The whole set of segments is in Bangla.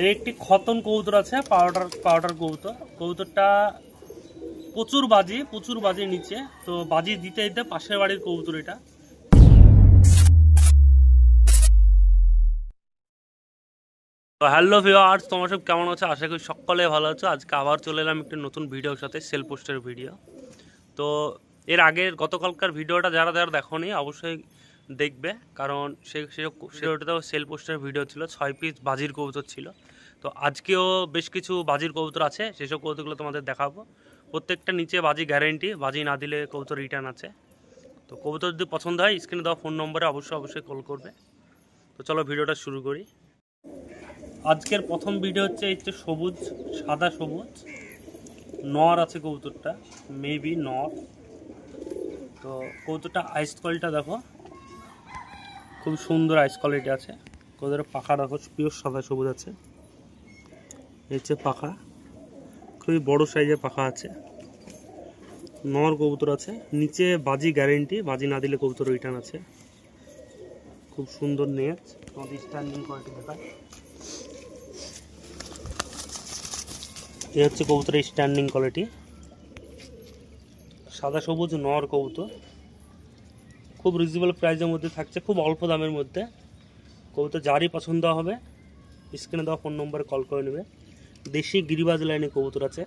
এই একটি খতন কবুতর আছে, পাউডার কবুতর। কবুতরটা প্রচুর বাজি নিচে, তো বাজি দিতে দিতে পাশের বাড়ির কবুতর এটা। তো হ্যালো ভিউয়ার্স, তোমরা সব কেমন আছো? আশা করি সকলে ভালো আছো। আজকে আবার চলে এলাম একটি নতুন ভিডিওর সাথে, সেল পোস্টের ভিডিও। তো এর আগের গতকালকার ভিডিওটা যারা দেখোনি অবশ্যই দেখবে, কারণ সেটাও সেল পোস্টের ভিডিও ছিল। 6 পিস বাজির কবুতর ছিল। তো আজকেও বেশ কিছু বাজির কবুতর আছে, সেসব কবুতরগুলো তোমাদের দেখাবো। প্রত্যেকটা নিচে বাজি গ্যারেন্টি, বাজি না দিলে কবুতর রিটার্ন আছে। তো কবুতর যদি পছন্দ হয় স্ক্রিনে দেওয়া ফোন নম্বরে অবশ্যই কল করবে। তো চলো ভিডিওটা শুরু করি। আজকের প্রথম ভিডিও হচ্ছে এই সবুজ, সাদা সবুজ নর আছে কবুতরটা, মেবি নর। তো কবুতরটা আইস কোয়ালিটিটা দেখো, খুব সুন্দর আইস কোয়ালিটি আছে। কবুতরের পাখা দেখো, পিওর সাদা সবুজ আছে। এই হচ্ছে পাখা, খুবই বড় সাইজের পাখা আছে। নর কবুতর আছে, নিচে বাজি গ্যারেন্টি, বাজি না দিলে কবুতর রিটার্ন আছে। খুব সুন্দর নেচ, তোমাদের স্ট্যান্ডিং কোয়ালিটি দেখায়। এই হচ্ছে কবুতরের স্ট্যান্ডিং কোয়ালিটি, সাদা সবুজ নর কবুতর। খুব রিজনেবল প্রাইসের মধ্যে থাকছে, খুব অল্প দামের মধ্যে। কবুতর যারই পছন্দ হবে স্ক্রিনে দেওয়া ফোন নম্বরে কল করে নেবে। দেশি গিরিবাজ লাইনে কবুতর আছে।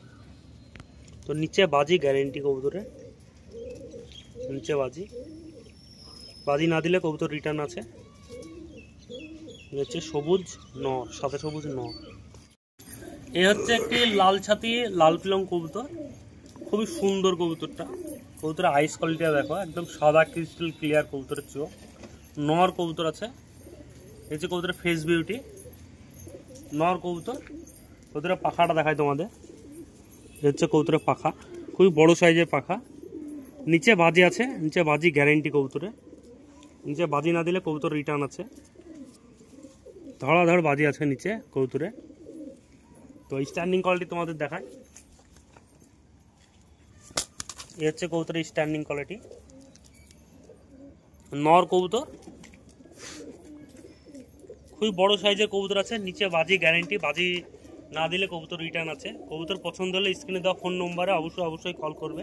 তো নিচে বাজি গ্যারেন্টি কবুতরে, নিচে বাজি না দিলে কবুতর রিটার্ন আছে। হচ্ছে সবুজ নর, সাদা সবুজ নর। এ হচ্ছে একটি লাল ছাতি লাল পিলং কবুতর, খুবই সুন্দর কবুতরটা। কবুতরের আইস কোয়ালিটিটা দেখো, একদম সাদা ক্রিস্টাল ক্লিয়ার কবুতরের চোখ। নর কবুতর আছে। এই যে কবুতরের ফেস বিউটি, নর কবুতর। কবুতরের পাখাটা দেখায় তোমাদের। এই হচ্ছে কবুতরের পাখা, খুবই বড় সাইজের পাখা। নিচে বাজি আছে, নিচে বাজি গ্যারেন্টি কবুতরে। নিচে বাজি না দিলে কবুতর রিটার্ন আছে। ধড়াধড় বাজি আছে নিচে কবুতরে। তো স্ট্যান্ডিং কোয়ালিটি তোমাদের দেখায়। এ হচ্ছে কবুতরের স্ট্যান্ডিং কোয়ালিটি, নর কবুতর। খুবই বড় সাইজের কবুতর আছে, নিচে বাজি গ্যারেন্টি, বাজি না দিলে কবুতর রিটার্ন আছে। কবুতর পছন্দ হলে স্ক্রিনে দেওয়া ফোন নম্বরে অবশ্যই কল করবে।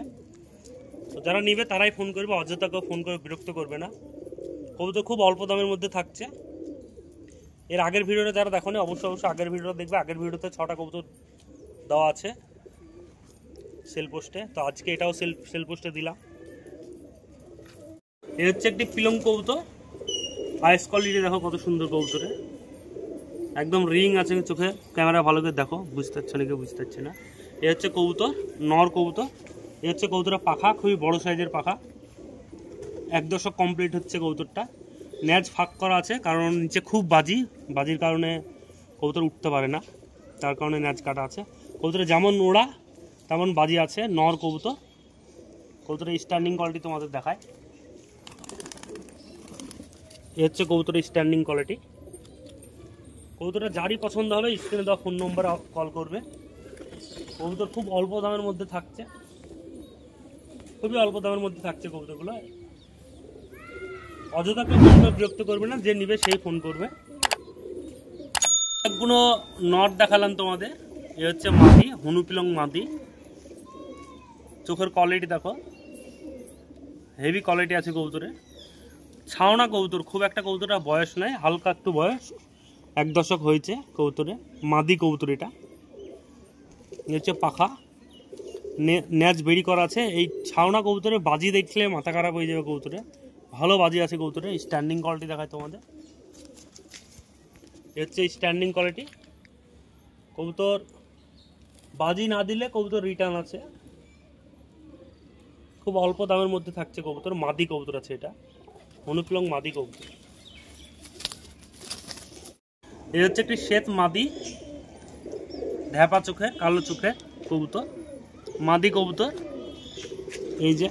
তো যারা নিবে তারাই ফোন করবে, অযথা কেউ ফোন করে বিরক্ত করবে না। কবুতর খুব অল্প দামের মধ্যে থাকছে। এর আগের ভিডিওটা যারা দেখোনি অবশ্যই আগের ভিডিওটা দেখবে। আগের ভিডিওতে 6টা কবুতর দেওয়া আছে সেল পোস্টে, তো আজকে এটাও সেল পোস্টে দিলাম। এই হচ্ছে একটি পিলং কবুতর, আইস কোয়ালিটি দেখো কত সুন্দর কবুতরে। একদম রিং আছে চোখে, ক্যামেরা ভালো করে দেখো, বুঝতে পারছো নাকি বুঝতে পারছি না। এ হচ্ছে কবুতর, নর কবুতর। এ হচ্ছে কবুতরের পাখা, খুবই বড় সাইজের পাখা। 1 দশক কমপ্লিট হচ্ছে কবুতরটা। ন্যাজ ফাঁক করা আছে, কারণ নিচে খুব বাজির কারণে কবুতর উঠতে পারে না, তার কারণে ন্যাজ কাটা আছে। কবুতরে যেমন ওড়া তেমন বাজি আছে। নর কবুতর। কবুতরের স্ট্যান্ডিং কোয়ালিটি তোমাদের দেখায়। এ হচ্ছে কবুতরের স্ট্যান্ডিং কোয়ালিটি। কবুতরটা যারই পছন্দ হবে স্ক্রিনে দেওয়া ফোন নম্বরে কল করবে। কবুতর খুব অল্প দামের মধ্যে থাকছে, খুবই অল্প দামের মধ্যে থাকছে কবুতরগুলো। অযথা কেউ বিরক্ত করবে না, যে নিবে সেই ফোন করবে। অনেকগুলো নট দেখালাম তোমাদের। এ হচ্ছে মাদি, হনুপিলং মাদি। চোখের কোয়ালিটি দেখো, হেভি কোয়ালিটি আছে কবুতরে। ছাওনা কবুতর, খুব একটা কবুতরটা বয়স নাই, হালকা একটু বয়স, 1 দশক হয়েছে কবুতরে। মাদি কবুতর এটা। এ হচ্ছে পাখা, ন্যাজ বেরি করা আছে। এই ছাওনা কবুতরে বাজি দেখলে মাথা খারাপ হয়ে যাবে কবুতরে, ভালো বাজি আছে কবুতরে। স্ট্যান্ডিং কোয়ালিটি দেখায় তোমাদের। এ হচ্ছে স্ট্যান্ডিং কোয়ালিটি। কবুতর বাজি না দিলে কবুতর রিটার্ন আছে। খুব অল্প দামের মধ্যে থাকছে কবুতর, মাদি কবুতর আছে এটা, হনুপিলং মাদি কবুতর। এই হচ্ছে একটি শ্বেত মাদি, ঢ্যাপা চোখে, কালো চোখে কবুতর, মাদি কবুতর। এই যে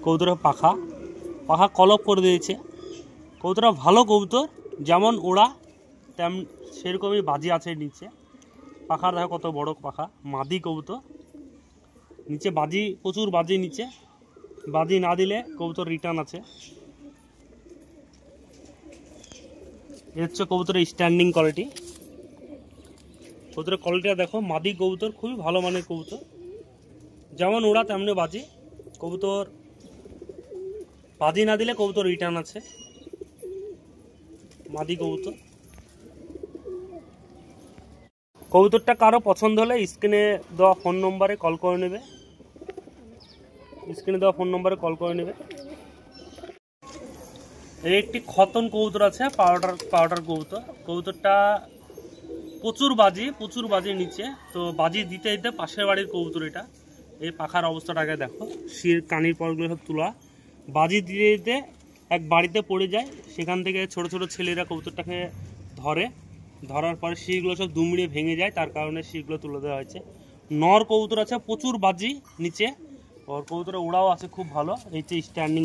কবুতরের পাখা কলপ করে দিয়েছে। কবুতরটা ভালো কবুতর, যেমন ওড়া সেরকমই বাজি আছে নিচে। পাখার দেখো কত বড় পাখা, মাদি কবুতর। নিচে বাজি, প্রচুর বাজি নিচে, বাজি না দিলে কবুতর রিটার্ন আছে। এ হচ্ছে কবুতরের স্ট্যান্ডিং কোয়ালিটি। কবুতরের কোয়ালিটিটা দেখো, মাদি কবুতর, খুবই ভালো মানের কবুতর, যেমন ওরা তেমনি বাজি। কবুতর বাজি না দিলে কবুতর রিটার্ন আছে, মাদি কবুতর। কবুতরটা কারো পছন্দ হলে স্ক্রিনে দেওয়া ফোন নম্বরে কল করে নেবে, স্ক্রিনে দেওয়া ফোন নম্বরে কল করে নেবে। এই একটি খতন কবুতর আছে, পাউডার কবুতর। কবুতরটা প্রচুর বাজি নিচে, তো বাজি দিতে দিতে পাশের বাড়ির কবুতর এটা। এই পাখার অবস্থাটাকে দেখো, শির কানির পরগুলো সব তোলা, বাজি দিতে দিতে এক বাড়িতে পড়ে যায়। সেখান থেকে ছোট ছোট ছেলেরা কবুতরটাকে ধরার পরে শিরগুলো সব দুমড়িয়ে ভেঙে যায়, তার কারণে শিরগুলো তুলে দেওয়া হয়েছে। নর কবুতর আছে, প্রচুর বাজি নিচে, আর কবুতরের ওড়াও আছে খুব ভালো। এই যে স্ট্যান্ডিং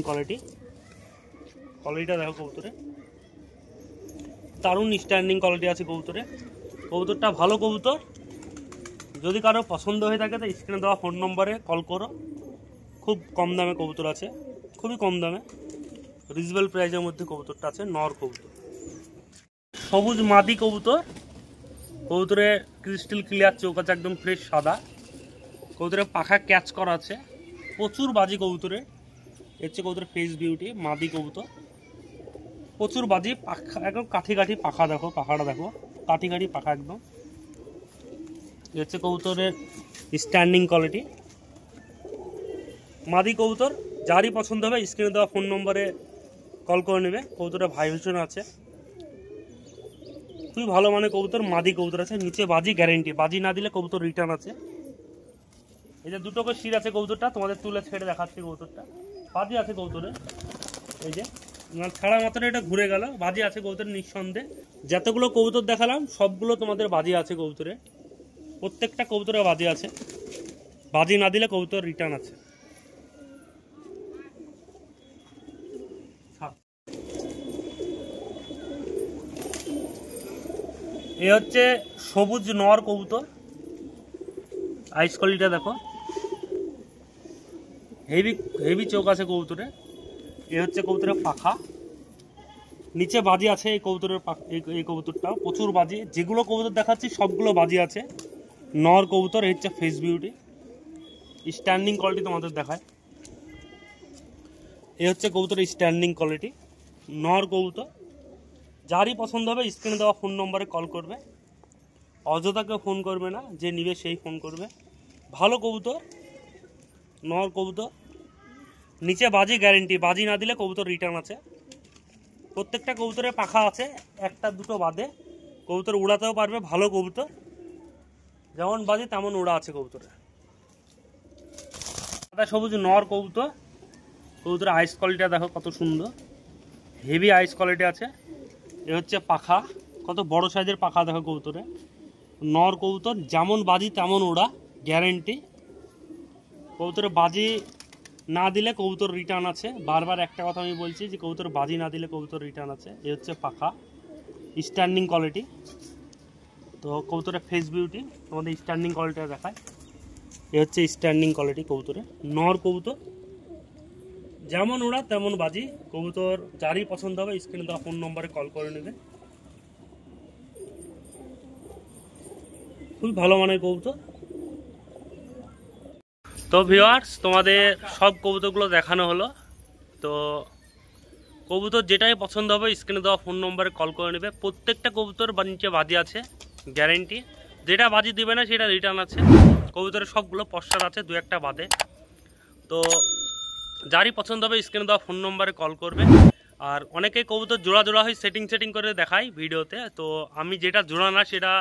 কোয়ালিটিটা দেখো, কবুতরে দারুণ স্ট্যান্ডিং কোয়ালিটি আছে কবুতরে। কবুতরটা ভালো কবুতর, যদি কারো পছন্দ হয়ে থাকে তো স্ক্রিনে দেওয়া ফোন নম্বরে কল করো। খুব কম দামে কবুতর আছে, খুবই কম দামে, রিজনেবল প্রাইসের মধ্যে কবুতরটা আছে। নর কবুতর, সবুজ মাদি কবুতর। কবুতরে ক্রিস্টাল ক্লিয়ার চোখ আছে, একদম ফ্রেশ সাদা। কবুতরের পাখা ক্যাচ করা আছে, প্রচুর বাজি কবুতরে। এর হচ্ছে কবুতরের ফেস বিউটি, মাদি কবুতর, প্রচুর বাজি। পাখা একদম কাঠি পাখা দেখো, পাখাটা দেখো, কাঠি পাখা একদম। এ হচ্ছে কবুতরের স্ট্যান্ডিং কোয়ালিটি, মাদি কবুতর। যারই পছন্দ হবে স্ক্রিনে দেওয়া ফোন নম্বরে কল করে নেবে। কবুতরের ভাইব্রেশন আছে, খুবই ভালো মানের কবুতর, মাদি কবুতর আছে। নিচে বাজি গ্যারেন্টি, বাজি না দিলে কবুতর রিটার্ন আছে। এই যে দুটো করে শির আছে কবুতরটা, তোমাদের তুলে ছেড়ে দেখাচ্ছি। কবুতরটা বাজি আছে কবুতরে, এই যে ছাড়া মাত্র এটা ঘুরে গেল, বাজি আছে কবুতরের নিঃসন্দেহে। যতগুলো কবুতর দেখালাম সবগুলো তোমাদের বাজি আছে কবুতরে, প্রত্যেকটা কবুতরে বাজি আছে। বাজি না দিলে কবুতর রিটার্ন আছে। এ হচ্ছে সবুজ নর কবুতর, আইস কোয়ালিটিটা দেখো, হেভি চোখ আছে কবুতরে। এ হচ্ছে কবুতরের পাখা, নিচে বাজি আছে। এই কবুতরের এই কবুতরটা প্রচুর বাজি, যেগুলো কবুতর দেখাচ্ছি সবগুলো বাজি আছে। নর কবুতর, এই হচ্ছে ফেস বিউটি, স্ট্যান্ডিং কোয়ালিটি তোমাদের দেখায়। এ হচ্ছে কবুতরের স্ট্যান্ডিং কোয়ালিটি, নর কবুতর। যারই পছন্দ হবে স্ক্রিনে দেওয়া ফোন নম্বরে কল করবে, অযথাকে ফোন করবে না, যে নিবে সেই ফোন করবে। ভালো কবুতর, নর কবুতর, নিচে বাজি গ্যারেন্টি, বাজি না দিলে কবুতর রিটার্ন আছে। প্রত্যেকটা কবুতরের পাখা আছে, একটা দুটো বাদে। কবুতর উড়াতেও পারবে, ভালো কবুতর, যেমন বাজি তেমন উড়া আছে কবুতরে। সাদা সবুজ নর কবুতর। কবুতরের আইস কোয়ালিটিটা দেখো কত সুন্দর, হেভি আইস কোয়ালিটি আছে। এ হচ্ছে পাখা, কত বড় সাইজের পাখা দেখো কবুতরে। নর কবুতর, যেমন বাজি তেমন ওড়া গ্যারেন্টি। কবুতরে বাজি না দিলে কবুতর রিটার্ন আছে। বারবার একটা কথা আমি বলছি যে কবুতর বাজি না দিলে কবুতর রিটার্ন আছে। এ হচ্ছে পাখা, স্ট্যান্ডিং কোয়ালিটি। তো কবুতরের ফেস বিউটি তোমাদের স্ট্যান্ডিং কোয়ালিটিটা দেখায়। এ হচ্ছে স্ট্যান্ডিং কোয়ালিটি কবুতরে। নর কবুতর, যেমন ওড়া তেমন বাজি। কবুতর যারই পছন্দ হবে স্ক্রিনে দেওয়া ফোন নম্বরে কল করে নেবে। খুবই ভালো মানের কবুতর। তো ভিউয়ার্স, তোমাদের সব কবুতরগুলো দেখানো হলো। তো কবুতর যেটাই পছন্দ হবে স্ক্রিনে দেওয়া ফোন নম্বরে কল করে নেবে। প্রত্যেকটা কবুতর নিচে বাজি আছে গ্যারেন্টি, যেটা বাজি দিবে না সেটা রিটার্ন আছে। কবুতরের সবগুলো পশ্চাৎ আছে, দু একটা বাদে। তো যারই পছন্দ হবে স্ক্রিনে দেওয়া ফোন নম্বরে কল করবে। আর অনেকে কবুতর জোড়া হয়ে সেটিং করে দেখায় ভিডিওতে, তো আমি যেটা জোড়া না সেটা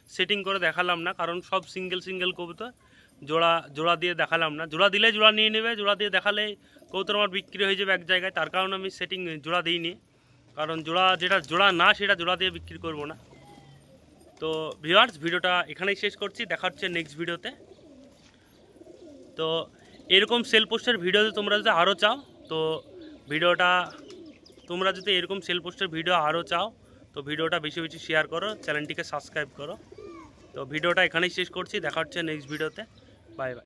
সেটিং করে দেখালাম না, কারণ সব সিঙ্গেল কবুতর। জোড়া দিয়ে দেখালাম না, জোড়া দিলে জোড়া নিয়ে নেবে, জোড়া দিয়ে দেখালে কবুতর আমার বিক্রি হয়ে যাবে এক জায়গায়, তার কারণে আমি জোড়া দিইনি। কারণ যেটা জোড়া না সেটা জোড়া দিয়ে বিক্রি করব না। তো ভিউয়ার্স, ভিডিওটা এখানেই শেষ করছি, দেখা হচ্ছে নেক্সট ভিডিওতে। তো এরকম সেল পোস্টের ভিডিও তোমরা যদি আরও চাও, তো তোমরা যদি এরকম সেল পোস্টের ভিডিও আরও চাও, তো ভিডিওটা বেশি শেয়ার করো, চ্যানেলটিকে সাবস্ক্রাইব করো। তো ভিডিওটা এখানেই শেষ করছি, দেখা হচ্ছে নেক্সট ভিডিওতে। Bye bye.